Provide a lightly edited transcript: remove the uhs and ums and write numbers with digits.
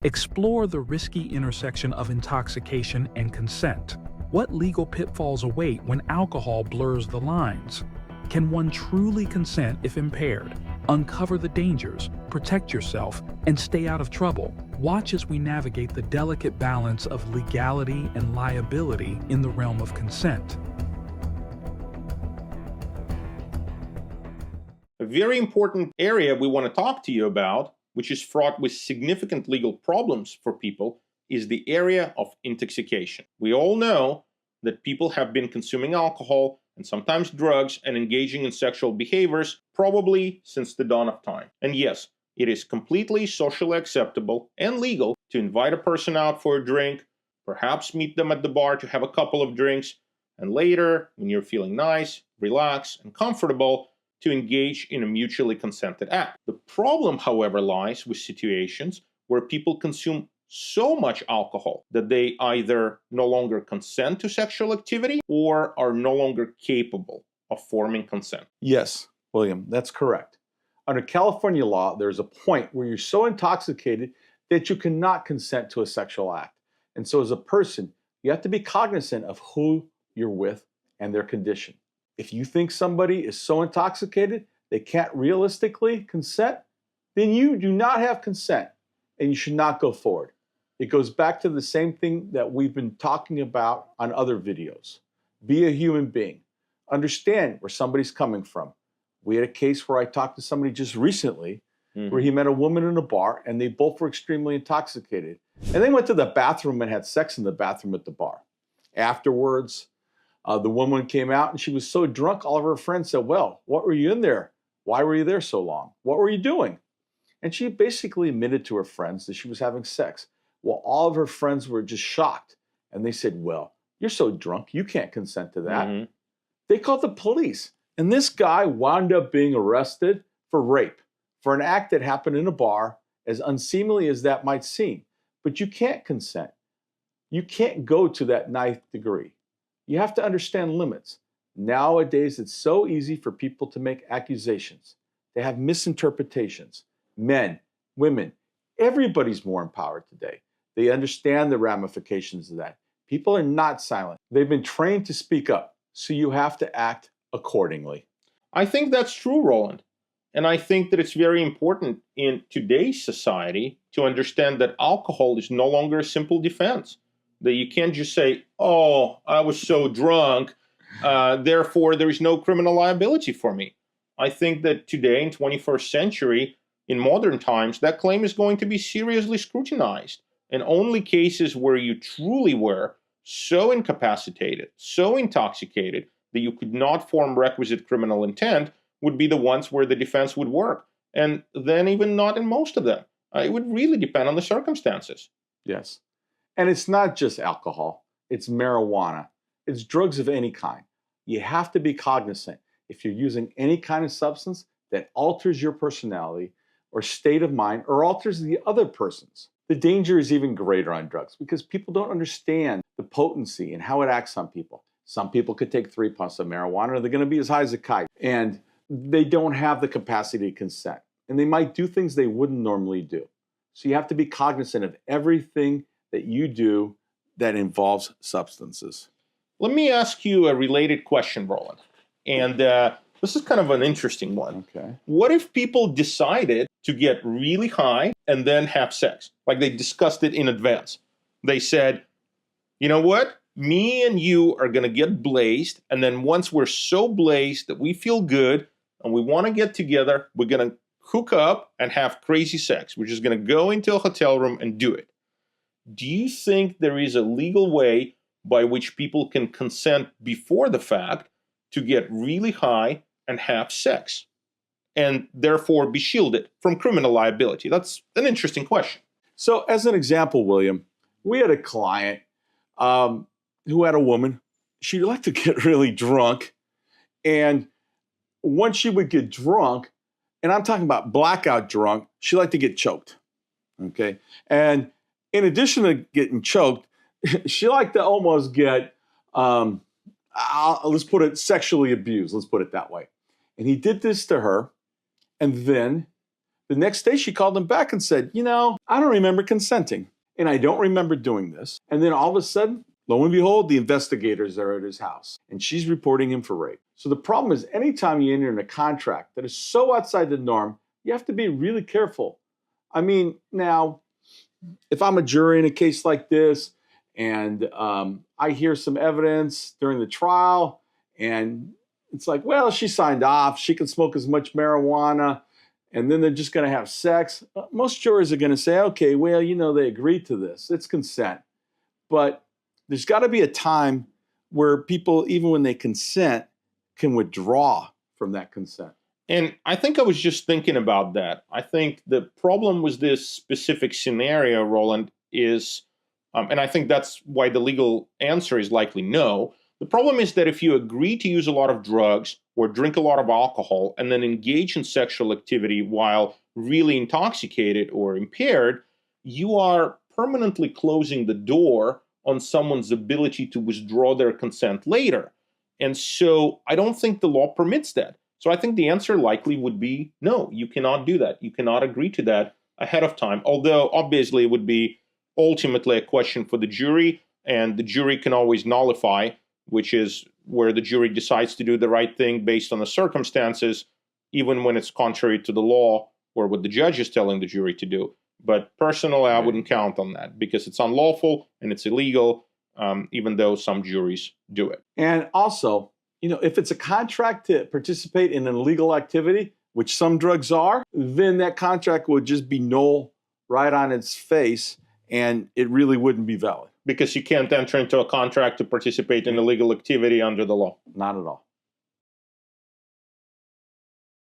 Explore the risky intersection of intoxication and consent. What legal pitfalls await when alcohol blurs the lines? Can one truly consent if impaired? Uncover the dangers, protect yourself, and stay out of trouble. Watch as we navigate the delicate balance of legality and liability in the realm of consent. A very important area we want to talk to you about, which is fraught with significant legal problems for people, is the area of intoxication. We all know that people have been consuming alcohol and sometimes drugs and engaging in sexual behaviors probably since the dawn of time. And yes, it is completely socially acceptable and legal to invite a person out for a drink, perhaps meet them at the bar to have a couple of drinks, and later, when you're feeling nice, relaxed, and comfortable, to engage in a mutually consented act. The problem, however, lies with situations where people consume so much alcohol that they either no longer consent to sexual activity or are no longer capable of forming consent. Yes, William, that's correct. Under California law, there's a point where you're so intoxicated that you cannot consent to a sexual act. And so as a person, you have to be cognizant of who you're with and their condition. If you think somebody is so intoxicated they can't realistically consent, then you do not have consent and you should not go forward. It goes back to the same thing that we've been talking about on other videos. Be a human being. Understand where somebody's coming from. We had a case where I talked to somebody just recently where he met a woman in a bar and they both were extremely intoxicated. And they went to the bathroom and had sex in the bathroom at the bar. Afterwards, the woman came out and she was so drunk, all of her friends said, "Well, what were you in there? Why were you there so long? What were you doing?" And she basically admitted to her friends that she was having sex. Well, all of her friends were just shocked. And they said, "Well, you're so drunk, you can't consent to that." They called the police. And this guy wound up being arrested for rape, for an act that happened in a bar, as unseemly as that might seem. But you can't consent. You can't go to that ninth degree. You have to understand limits. Nowadays, it's so easy for people to make accusations. They have misinterpretations. Men, women, everybody's more empowered today. They understand the ramifications of that. People are not silent. They've been trained to speak up, so you have to act accordingly. I think that's true, Roland. And I think that it's very important in today's society to understand that alcohol is no longer a simple defense. That you can't just say, "Oh, I was so drunk, therefore there is no criminal liability for me." I think that today, in 21st century, in modern times, that claim is going to be seriously scrutinized. And only cases where you truly were so incapacitated, so intoxicated, that you could not form requisite criminal intent would be the ones where the defense would work. And then even not in most of them. It would really depend on the circumstances. Yes. And it's not just alcohol. It's marijuana. It's drugs of any kind. You have to be cognizant. If you're using any kind of substance that alters your personality or state of mind or alters the other person's, the danger is even greater on drugs because people don't understand the potency and how it acts on people. Some people could take 3 puffs of marijuana and they're going to be as high as a kite. And they don't have the capacity to consent. And they might do things they wouldn't normally do. So you have to be cognizant of everything that you do that involves substances. Let me ask you a related question, Roland. And this is kind of an interesting one. Okay. What if people decided to get really high and then have sex? Like they discussed it in advance. They said, "You know what? Me and you are going to get blazed. And then once we're so blazed that we feel good and we want to get together, we're going to hook up and have crazy sex. We're just going to go into a hotel room and do it." Do you think there is a legal way by which people can consent before the fact to get really high and have sex and therefore be shielded from criminal liability? That's an interesting question. So as an example, William, we had a client who had a woman. She liked to get really drunk. And once she would get drunk, and I'm talking about blackout drunk, she liked to get choked. Okay. And in addition to getting choked, she liked to almost get, let's put it, sexually abused. Let's put it that way. And he did this to her. And then The next day she called him back and said, you know, I don't remember consenting and I don't remember doing this. And then all of a sudden, lo and behold, the investigators are at his house and she's reporting him for rape. So the problem is anytime you enter in a contract that is so outside the norm, you have to be really careful. I mean, now, if I'm a jury in a case like this and I hear some evidence during the trial and it's like, well, she signed off, she can smoke as much marijuana, and then they're just going to have sex. Most jurors are going to say, okay, well, you know, they agreed to this. It's consent. But there's got to be a time where people, even when they consent, can withdraw from that consent. And I think I was just thinking about that. I think the problem with this specific scenario, Roland, is, and I think that's why the legal answer is likely no. The problem is that if you agree to use a lot of drugs or drink a lot of alcohol and then engage in sexual activity while really intoxicated or impaired, you are permanently closing the door on someone's ability to withdraw their consent later. And so I don't think the law permits that. So I think the answer likely would be no, you cannot do that. You cannot agree to that ahead of time, although obviously it would be ultimately a question for the jury, and the jury can always nullify, which is where the jury decides to do the right thing based on the circumstances, even when it's contrary to the law or what the judge is telling the jury to do. But personally, I wouldn't count on that because it's unlawful and it's illegal, even though some juries do it. And also, you know, if it's a contract to participate in an illegal activity, which some drugs are, then that contract would just be null right on its face, and it really wouldn't be valid. Because you can't enter into a contract to participate in illegal activity under the law. Not at all.